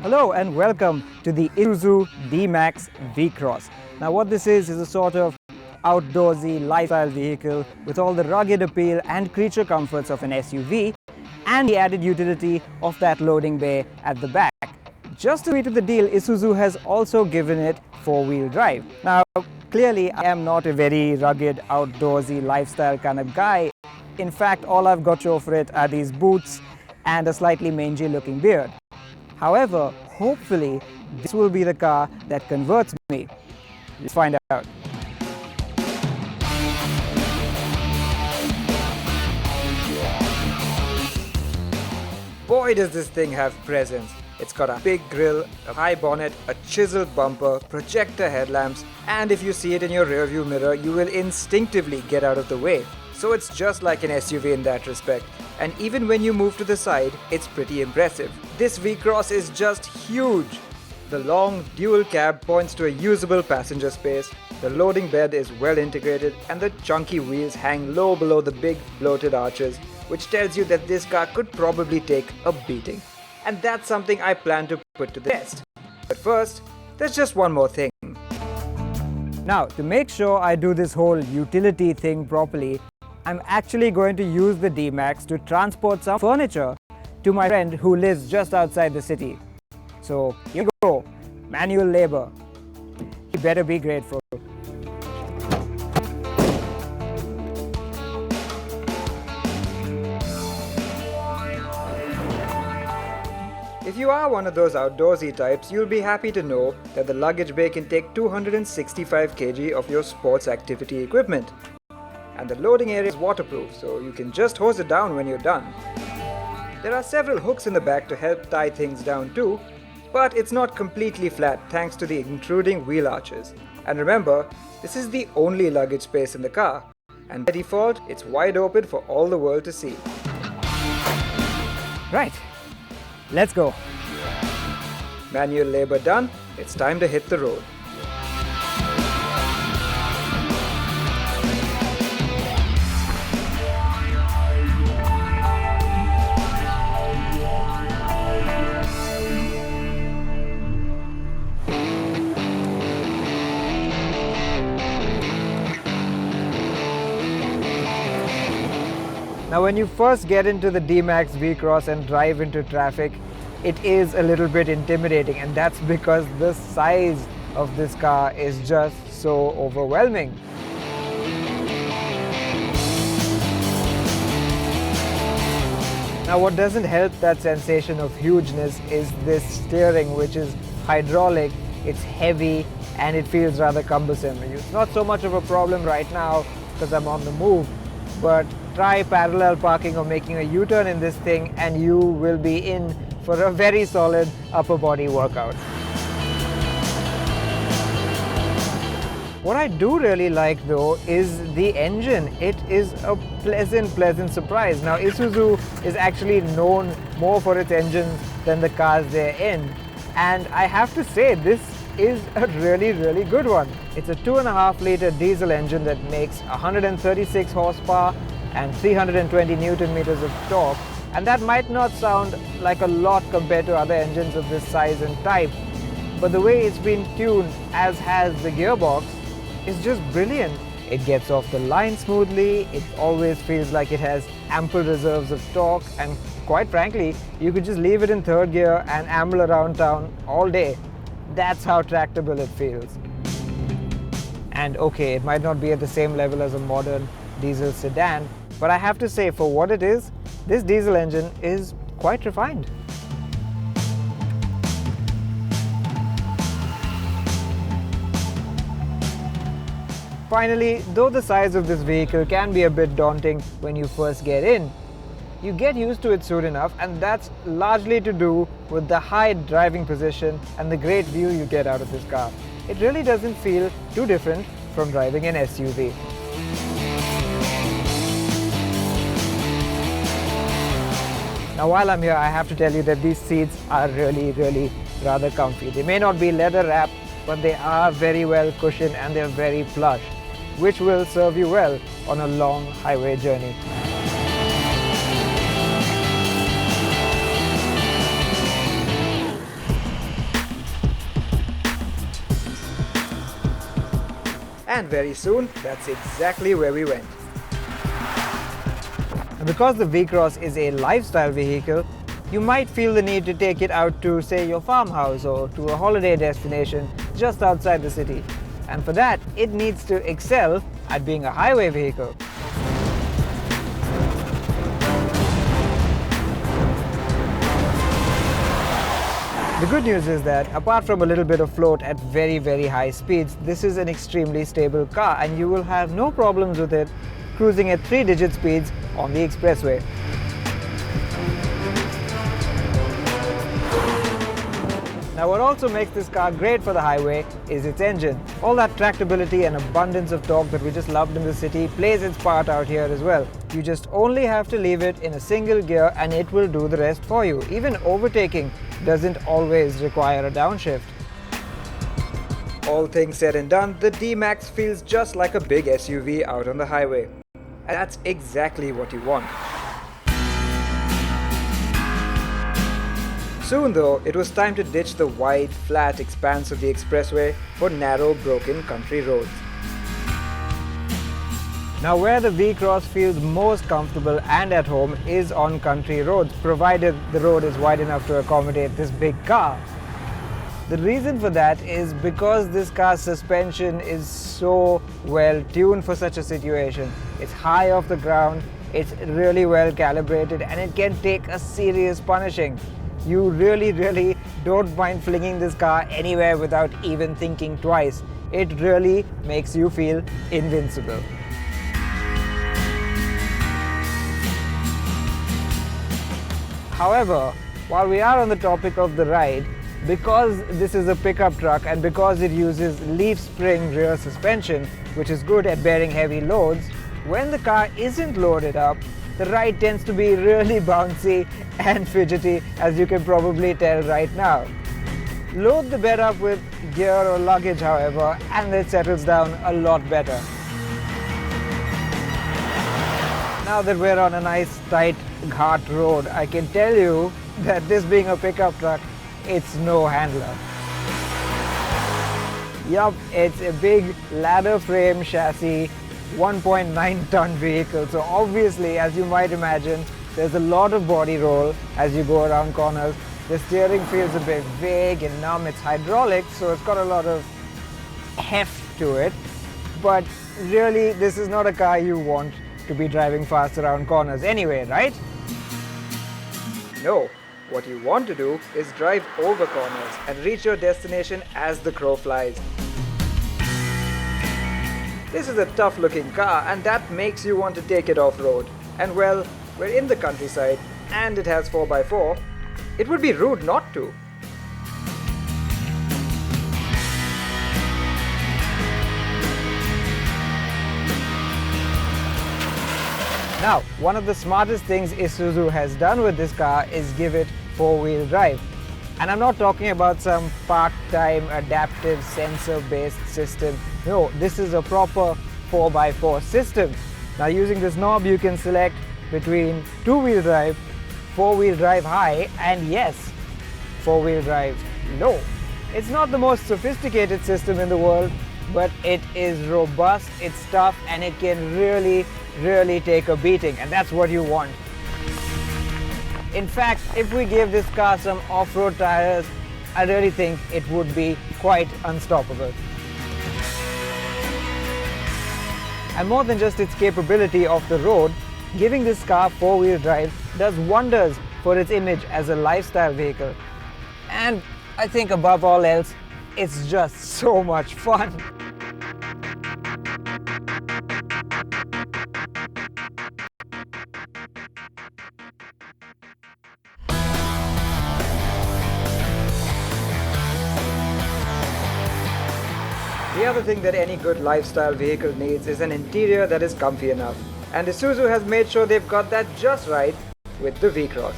Hello and welcome to the Isuzu D-Max V-Cross. Now what this is a sort of outdoorsy lifestyle vehicle with all the rugged appeal and creature comforts of an SUV and the added utility of that loading bay at the back. Just to sweeten the deal, Isuzu has also given it four-wheel drive. Now clearly I am not a very rugged outdoorsy lifestyle kind of guy. In fact, all I've got to show for it are these boots and a slightly mangy looking beard. However, hopefully, this will be the car that converts me. Let's find out. Boy, does this thing have presence. It's got a big grille, a high bonnet, a chiseled bumper, projector headlamps, and if you see it in your rearview mirror, you will instinctively get out of the way. So it's just like an SUV in that respect. And even when you move to the side, it's pretty impressive. This V-Cross is just huge. The long dual cab points to a usable passenger space, the loading bed is well integrated, and the chunky wheels hang low below the big bloated arches, which tells you that this car could probably take a beating. And that's something I plan to put to the test. But first, there's just one more thing. Now, to make sure I do this whole utility thing properly, I'm actually going to use the D-Max to transport some furniture to my friend who lives just outside the city. So here we go, manual labor. He better be grateful. If you are one of those outdoorsy types, you'll be happy to know that the luggage bay can take 265 kg of your sports activity equipment. And the loading area is waterproof, so you can just hose it down when you're done. There are several hooks in the back to help tie things down too, but it's not completely flat thanks to the intruding wheel arches. And remember, this is the only luggage space in the car, and by default, it's wide open for all the world to see. Right, let's go. Manual labor done, it's time to hit the road. Now when you first get into the D-Max V-Cross and drive into traffic, it is a little bit intimidating, and that's because the size of this car is just so overwhelming. Now what doesn't help that sensation of hugeness is this steering, which is hydraulic, it's heavy, and it feels rather cumbersome. It's not so much of a problem right now because I'm on the move, but try parallel parking or making a U-turn in this thing and you will be in for a very solid upper body workout. What I do really like though is the engine. It is a pleasant surprise. Now Isuzu is actually known more for its engines than the cars they're in, and I have to say this is a really good one. It's a 2.5 litre diesel engine that makes 136 horsepower and 320 Newton meters of torque, and that might not sound like a lot compared to other engines of this size and type, but the way it's been tuned, as has the gearbox, is just brilliant. It gets off the line smoothly, it always feels like it has ample reserves of torque, and quite frankly, you could just leave it in third gear and amble around town all day. That's how tractable it feels. And okay, it might not be at the same level as a modern diesel sedan, but I have to say, for what it is, this diesel engine is quite refined. Finally, though the size of this vehicle can be a bit daunting when you first get in, you get used to it soon enough, and that's largely to do with the high driving position and the great view you get out of this car. It really doesn't feel too different from driving an SUV. Now while I'm here, I have to tell you that these seats are really rather comfy. They may not be leather wrapped, but they are very well cushioned and they're very plush, which will serve you well on a long highway journey. And very soon, that's exactly where we went. And because the V-Cross is a lifestyle vehicle, you might feel the need to take it out to, say, your farmhouse or to a holiday destination just outside the city. And for that, it needs to excel at being a highway vehicle. The good news is that apart from a little bit of float at very, very high speeds, this is an extremely stable car and you will have no problems with it cruising at 3-digit speeds on the expressway. Now what also makes this car great for the highway is its engine. All that tractability and abundance of torque that we just loved in the city plays its part out here as well. You just only have to leave it in a single gear and it will do the rest for you. Even overtaking doesn't always require a downshift. All things said and done, the D-Max feels just like a big SUV out on the highway. And that's exactly what you want. Soon though, it was time to ditch the wide, flat expanse of the expressway for narrow, broken country roads. Now where the V-Cross feels most comfortable and at home is on country roads, provided the road is wide enough to accommodate this big car. The reason for that is because this car's suspension is so well tuned for such a situation. It's high off the ground, it's really well calibrated and it can take a serious punishing. You really don't mind flinging this car anywhere without even thinking twice. It really makes you feel invincible. However, while we are on the topic of the ride, because this is a pickup truck and because it uses leaf spring rear suspension, which is good at bearing heavy loads, when the car isn't loaded up, the ride tends to be really bouncy and fidgety, as you can probably tell right now. Load the bed up with gear or luggage, however, and it settles down a lot better. Now that we're on a nice tight ghat road, I can tell you that this being a pickup truck, it's no handler. Yup, it's a big ladder frame chassis 1.9 ton vehicle, so obviously, as you might imagine, there's a lot of body roll as you go around corners. The steering feels a bit vague and numb. It's hydraulic, so it's got a lot of heft to it, but really this is not a car you want to be driving fast around corners anyway, right? No, what you want to do is drive over corners and reach your destination as the crow flies. This is a tough looking car and that makes you want to take it off-road. And well, we're in the countryside and it has 4x4. It would be rude not to. Now, one of the smartest things Isuzu has done with this car is give it 4-wheel drive. And I'm not talking about some part-time adaptive sensor-based system. No, this is a proper 4x4 system. Now using this knob you can select between 2-wheel drive, 4-wheel drive high and yes, 4-wheel drive low. It's not the most sophisticated system in the world, but it is robust, it's tough and it can really take a beating, and that's what you want. In fact, if we gave this car some off-road tires, I really think it would be quite unstoppable. And more than just its capability off the road, giving this car 4-wheel drive does wonders for its image as a lifestyle vehicle. And I think above all else, it's just so much fun. The other thing that any good lifestyle vehicle needs is an interior that is comfy enough. And Isuzu has made sure they've got that just right with the V-Cross.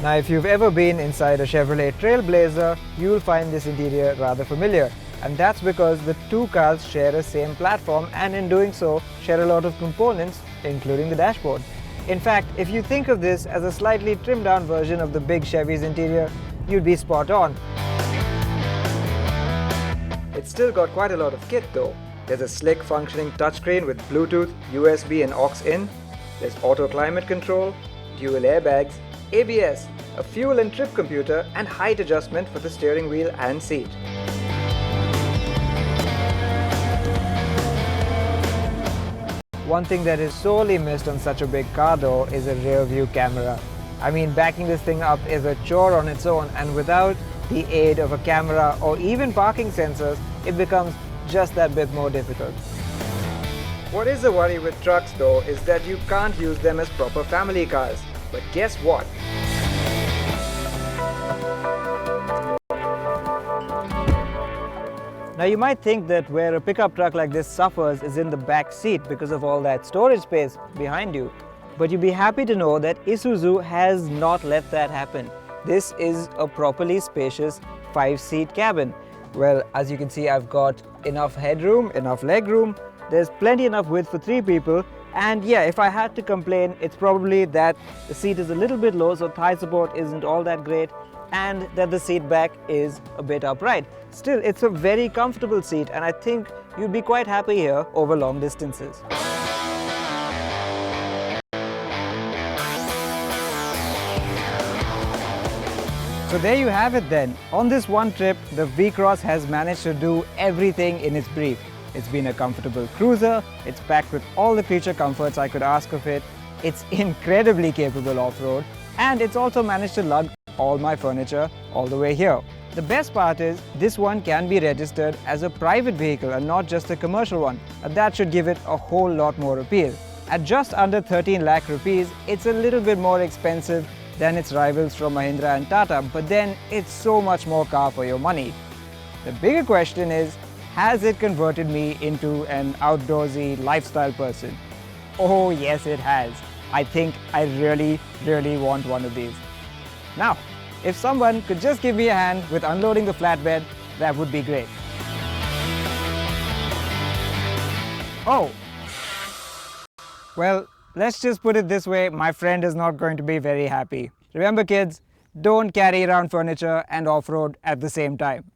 Now if you've ever been inside a Chevrolet Trailblazer, you'll find this interior rather familiar. And that's because the two cars share a same platform and in doing so share a lot of components, including the dashboard. In fact, if you think of this as a slightly trimmed down version of the big Chevy's interior, you'd be spot on. It's still got quite a lot of kit though. There's a slick functioning touchscreen with Bluetooth, USB and aux in. There's auto climate control, dual airbags, ABS, a fuel and trip computer and height adjustment for the steering wheel and seat. One thing that is sorely missed on such a big car though is a rear view camera. I mean, backing this thing up is a chore on its own, and without the aid of a camera or even parking sensors, it becomes just that bit more difficult. What is the worry with trucks though is that you can't use them as proper family cars. But guess what? Now you might think that where a pickup truck like this suffers is in the back seat because of all that storage space behind you. But you'd be happy to know that Isuzu has not let that happen. This is a properly spacious 5-seat cabin. Well, as you can see, I've got enough headroom, enough legroom. There's plenty enough width for 3 people. And yeah, if I had to complain, it's probably that the seat is a little bit low, so thigh support isn't all that great, and that the seat back is a bit upright. Still, it's a very comfortable seat, and I think you'd be quite happy here over long distances. So there you have it then. On this one trip, the V-Cross has managed to do everything in its brief. It's been a comfortable cruiser, it's packed with all the creature comforts I could ask of it, it's incredibly capable off-road, and it's also managed to lug all my furniture all the way here. The best part is, this one can be registered as a private vehicle and not just a commercial one, and that should give it a whole lot more appeal. At just under 13 lakh rupees, it's a little bit more expensive than its rivals from Mahindra and Tata, but then it's so much more car for your money. The bigger question is, has it converted me into an outdoorsy lifestyle person? Oh yes, it has. I think I really want one of these. Now, if someone could just give me a hand with unloading the flatbed, that would be great. Oh, well, let's just put it this way, my friend is not going to be very happy. Remember kids, don't carry around furniture and off-road at the same time.